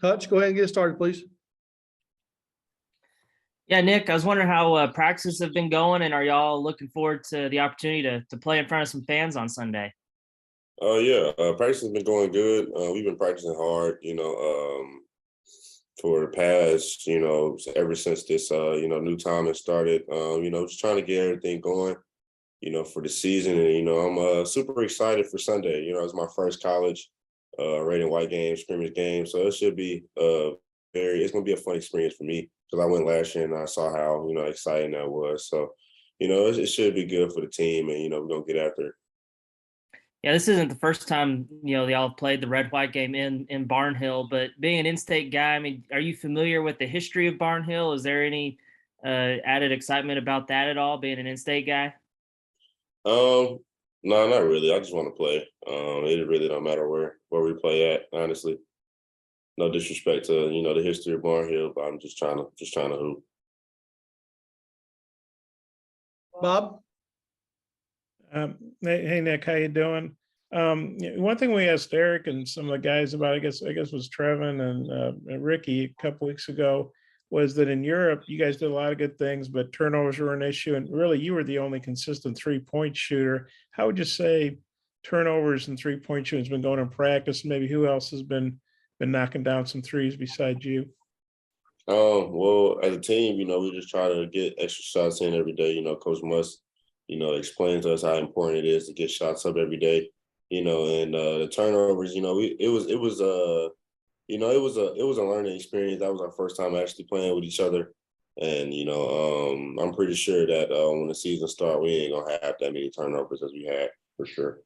Hutch, go ahead and get started, please. Yeah, Nick, I was wondering how practices have been going, and are y'all looking forward to the opportunity to play in front of some fans on Sunday? Oh yeah, practice has been going good. We've been practicing hard, for the past, ever since this, new time has started. Just trying to get everything going, for the season. And I'm super excited for Sunday. It's my first college red and white game, scrimmage game, so it should be it's gonna be a fun experience for me because I went last year and I saw how exciting that was. So, it should be good for the team, and we're gonna get after it. Yeah, this isn't the first time y'all have played the red white game in Barnhill, but being an in-state guy, I mean, are you familiar with the history of Barnhill? Is there any added excitement about that at all, being an in-state guy? No, not really. I just want to play. It really don't matter where we play at, honestly. No disrespect to the history of Barnhill, but I'm just trying to hoop. Bob? Hey Nick, how you doing? One thing we asked Eric and some of the guys about, I guess was Trevin and Ricky a couple weeks ago, was that in Europe you guys did a lot of good things, but turnovers were an issue, and really you were the only consistent 3-point shooter. How would you say turnovers and 3-point shooting has been going in practice? And maybe who else has been knocking down some threes besides you? Well, as a team, we just try to get extra shots in every day. Coach Must, explains to us how important it is to get shots up every day. And the turnovers, it was a learning experience. That was our first time actually playing with each other. And, I'm pretty sure that when the season starts, we ain't gonna have that many turnovers as we had, for sure.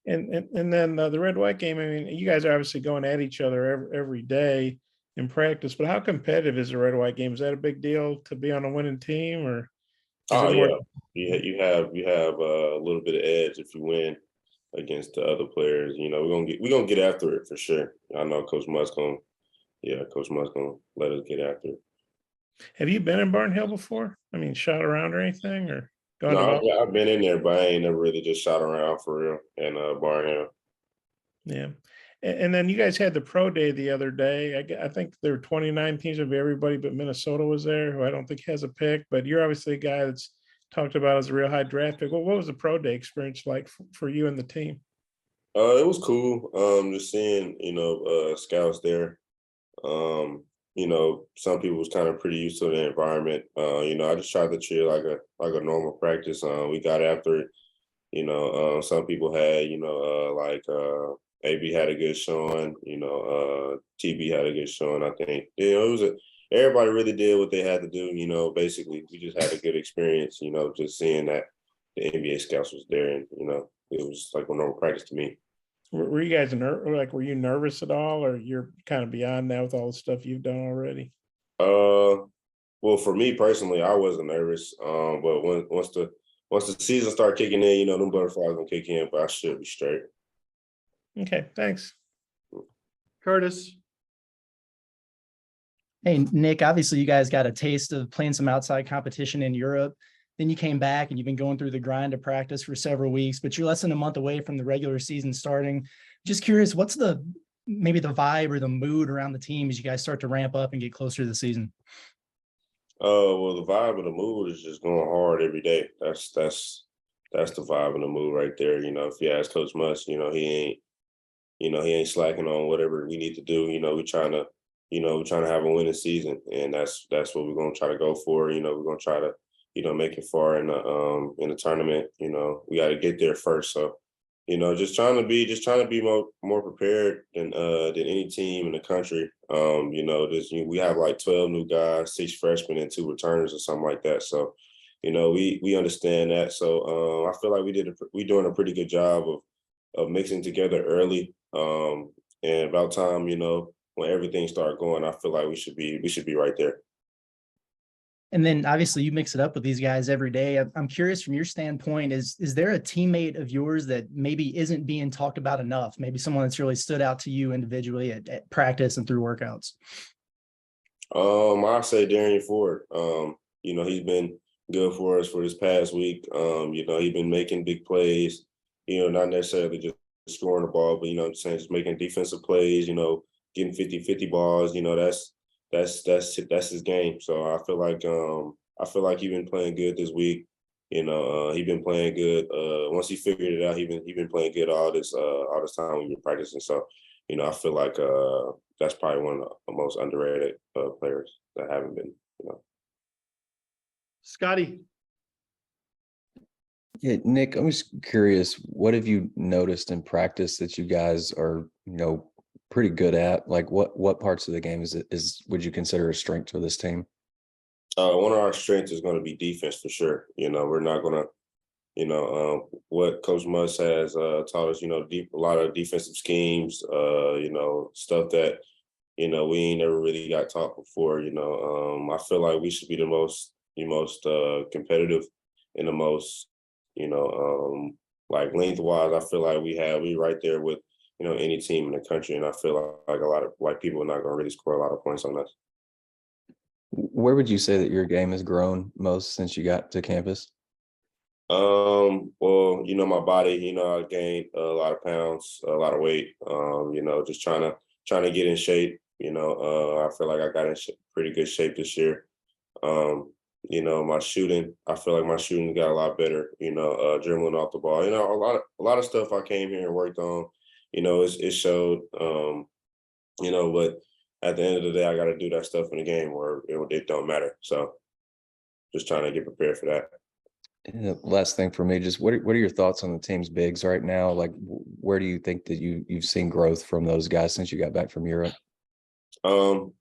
And then the red white game, I mean, you guys are obviously going at each other every day in practice, but how competitive is the red white game? Is that a big deal to be on a winning team, or is it more? Yeah, you have a little bit of edge if you win against the other players. We're gonna get after it for sure. I know Coach Musk's gonna let us get after it. Have you been in Barnhill before? I mean, shot around or anything, or gone No, to? I've been in there, but I ain't never really just shot around for real in Barnhill. Yeah. And then you guys had the pro day the other day. I think there were 29 teams of everybody, but Minnesota was there, who I don't think has a pick. But you're obviously a guy that's talked about as a real high draft pick. Well, what was the pro day experience like for you and the team? It was cool. Just seeing scouts there. Some people was kind of pretty used to the environment. I just tried to treat it like a normal practice. We got after it. Some people had AB had a good showing. TB had a good showing. I think everybody really did what they had to do. Basically, we just had a good experience. Just seeing that the NBA scouts was there, and it was like a normal practice to me. Were you guys were you nervous at all, or you're kind of beyond that with all the stuff you've done already? Well, for me personally, I wasn't nervous. But once the season started kicking in, them butterflies gonna kick in. But I should be straight. Okay, thanks. Curtis? Hey, Nick, obviously you guys got a taste of playing some outside competition in Europe. Then you came back and you've been going through the grind of practice for several weeks, but you're less than a month away from the regular season starting. Just curious, what's maybe the vibe or the mood around the team as you guys start to ramp up and get closer to the season? Well, the vibe of the mood is just going hard every day. That's the vibe and the mood right there. If you ask Coach Musk, he ain't slacking on whatever we need to do. We're trying to have a winning season, and that's what we're gonna try to go for. We're gonna try to make it far in the tournament. We got to get there first. So, just trying to be more prepared than any team in the country. We have like 12 new guys, 6 freshmen, and 2 returners or something like that. So, we understand that. So, I feel like we doing a pretty good job of mixing together early. And about time, when everything started going, I feel like we should be right there. And then obviously you mix it up with these guys every day. I'm curious from your standpoint, is there a teammate of yours that maybe isn't being talked about enough? Maybe someone that's really stood out to you individually at practice and through workouts? I say Darian Ford. He's been good for us for this past week. He's been making big plays, not necessarily just scoring the ball, but I'm saying just making defensive plays, getting 50-50 balls. You know, that's his game. So I feel like he's been playing good this week. You know, he been playing good. Once he figured it out, he been playing good all this time we've been practicing. So, you know, I feel like that's probably one of the most underrated players that haven't been. You know, Scotty. Yeah, Nick, I'm just curious, what have you noticed in practice that you guys are, pretty good at? Like what parts of the game would you consider a strength for this team? One of our strengths is going to be defense for sure. You know, we're not going to, what Coach Muss has taught us, a lot of defensive schemes, stuff that, we ain't never really got taught before. I feel like we should be the most competitive and the most, like lengthwise. I feel like we right there with, any team in the country. And I feel like a lot of people are not going to really score a lot of points on us. Where would you say that your game has grown most since you got to campus? Well, my body, I gained a lot of pounds, a lot of weight, just trying to get in shape. I feel like I got in pretty good shape this year. My shooting, I feel like my shooting got a lot better, dribbling off the ball. A lot of stuff I came here and worked on, it showed, but at the end of the day, I got to do that stuff in the game where it don't matter. So just trying to get prepared for that. And the last thing for me, just what are your thoughts on the team's bigs right now? Like, where do you think that you've seen growth from those guys since you got back from Europe? When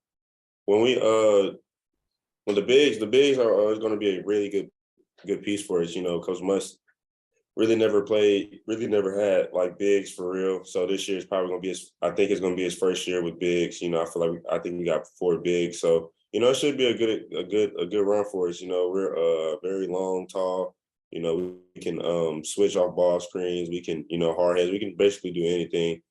the bigs are always going to be a really good piece for us. Coach Muss really never had like bigs for real. So this year is probably going to be I think it's going to be his first year with bigs. I think we got 4 bigs. So, it should be a good run for us. We're very long, tall. We can switch off ball screens. We can, hard heads. We can basically do anything.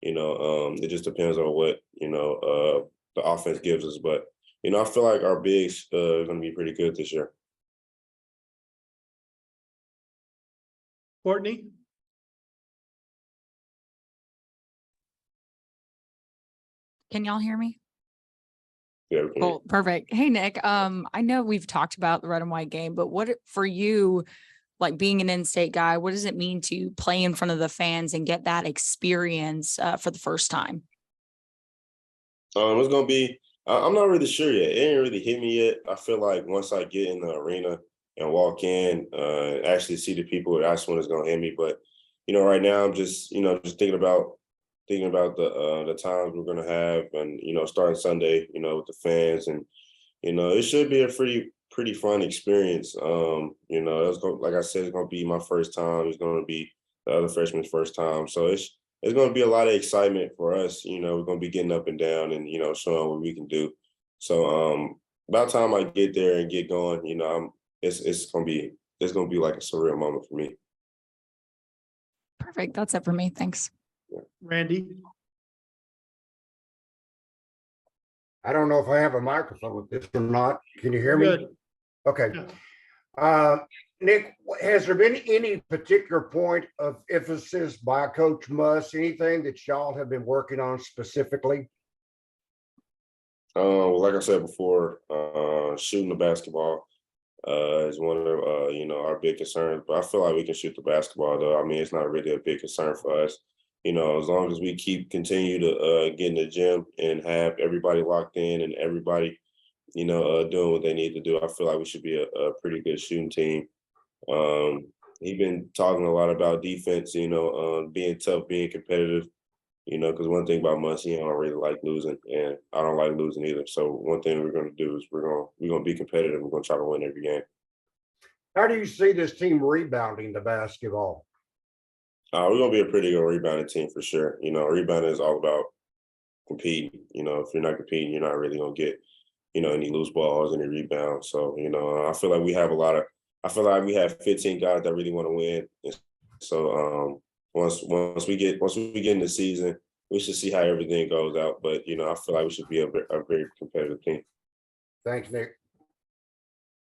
It just depends on what, the offense gives us. But, I feel like our bigs are going to be pretty good this year. Courtney. Can y'all hear me? Yeah, we can. Cool. Perfect. Hey, Nick, I know we've talked about the red and white game, but what for you, like being an in-state guy, what does it mean to play in front of the fans and get that experience for the first time? It's going to be, I'm not really sure yet. It ain't really hit me yet. I feel like once I get in the arena and walk in, actually see the people, that's when it's going to hit me. But, right now I'm just thinking about the times we're going to have and, starting Sunday, with the fans and, it should be a pretty fun experience. Like I said, it's going to be my first time. It's going to be the other freshman's first time. So it's going to be a lot of excitement for us. We're going to be getting up and down and, showing what we can do. So about time I get there and get going, it's going to be like a surreal moment for me. Perfect. That's it for me. Thanks. Randy. I don't know if I have a microphone with this or not. Can you hear me? Good. Okay. Nick, has there been any particular point of emphasis by Coach Muss, anything that y'all have been working on specifically? Like I said before, shooting the basketball is one of our big concerns. But I feel like we can shoot the basketball, though. I mean, it's not really a big concern for us. As long as we continue to get in the gym and have everybody locked in and everybody, doing what they need to do, I feel like we should be a pretty good shooting team. He's been talking a lot about defense, being tough, being competitive, because one thing about Muss, he don't really like losing, and I don't like losing either. So one thing we're going to do is we're going to be competitive. We're going to try to win every game. How do you see this team rebounding the basketball? We're going to be a pretty good rebounding team for sure. Rebounding is all about competing. If you're not competing, you're not really going to get, any loose balls, any rebounds. So, I feel like we have 15 guys that really want to win. And so once we get in the season, we should see how everything goes out. But, I feel like we should be a very competitive team. Thanks, Nick.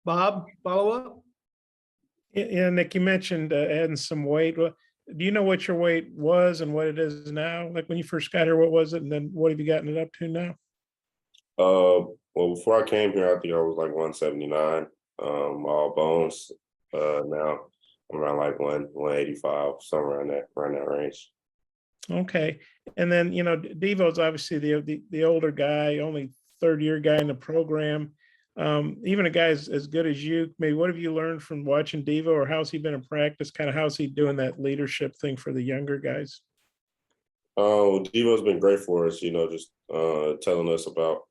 Bob, follow up. Yeah, Nick, you mentioned adding some weight. Well, do you know what your weight was and what it is now? Like when you first got here, what was it? And then what have you gotten it up to now? Well, before I came here, I think I was like 179, all bones. Now I'm around like 185, somewhere around that range. Okay. And then, Devo's obviously the older guy, only third year guy in the program. Even a guy as good as you, maybe what have you learned from watching Devo, or how's he been in practice? Kind of how's he doing that leadership thing for the younger guys? Devo's been great for us, just telling us about,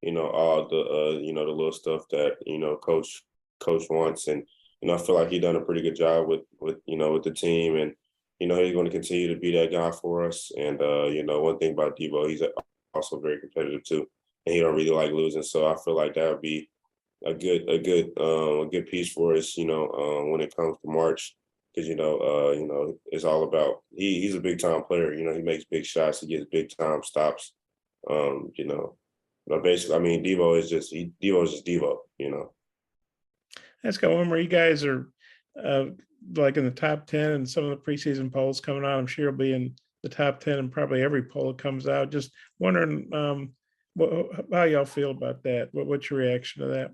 all the, the little stuff that, coach wants. And, I feel like he done a pretty good job with the team. And, he's going to continue to be that guy for us. And, one thing about Devo, he's also very competitive too. And he don't really like losing. So I feel like that would be a good piece for us, when it comes to March. Because, it's all about, he's a big time player. He makes big shots. He gets big time stops. But basically, I mean, Devo is just Devo, That's got one where you guys are like in the top 10 and some of the preseason polls coming out. I'm sure you'll be in the top 10 and probably every poll that comes out. Just wondering how y'all feel about that. What's your reaction to that?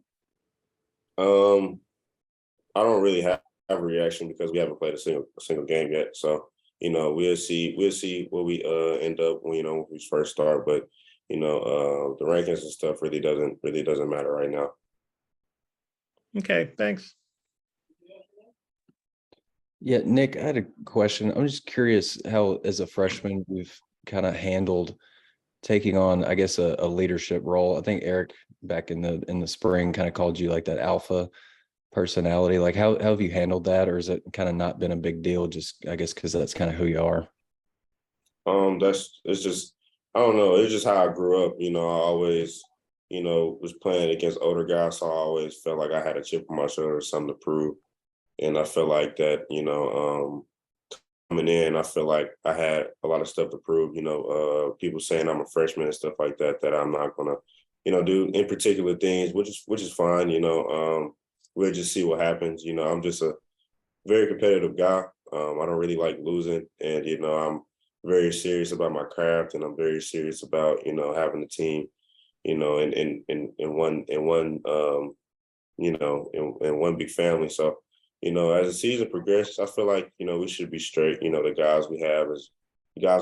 I don't really have a reaction because we haven't played a single game yet. So, we'll see where we end up when we first start. But, the rankings and stuff really doesn't matter right now. Okay, thanks. Yeah, Nick, I had a question. I'm just curious how, as a freshman, you've kind of handled taking on, I guess, a leadership role. I think Eric back in the spring kind of called you like that alpha personality. Like how have you handled that, or has it kind of not been a big deal? Just, I guess, because that's kind of who you are. It's just, I don't know. It's just how I grew up. I always, was playing against older guys, so I always felt like I had a chip on my shoulder, something to prove. And I felt like that, coming in, I feel like I had a lot of stuff to prove. People saying I'm a freshman and stuff like that, that I'm not gonna, do in particular things, which is fine. We'll just see what happens. I'm just a very competitive guy. I don't really like losing, and I'm very serious about my craft, and I'm very serious about having the team, in one in one big family. So, as the season progresses, I feel like we should be straight. The guys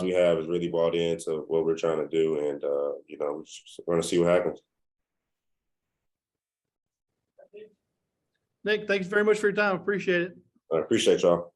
we have is really bought into what we're trying to do, and we're going to see what happens. Nick, thanks very much for your time. Appreciate it. I appreciate y'all.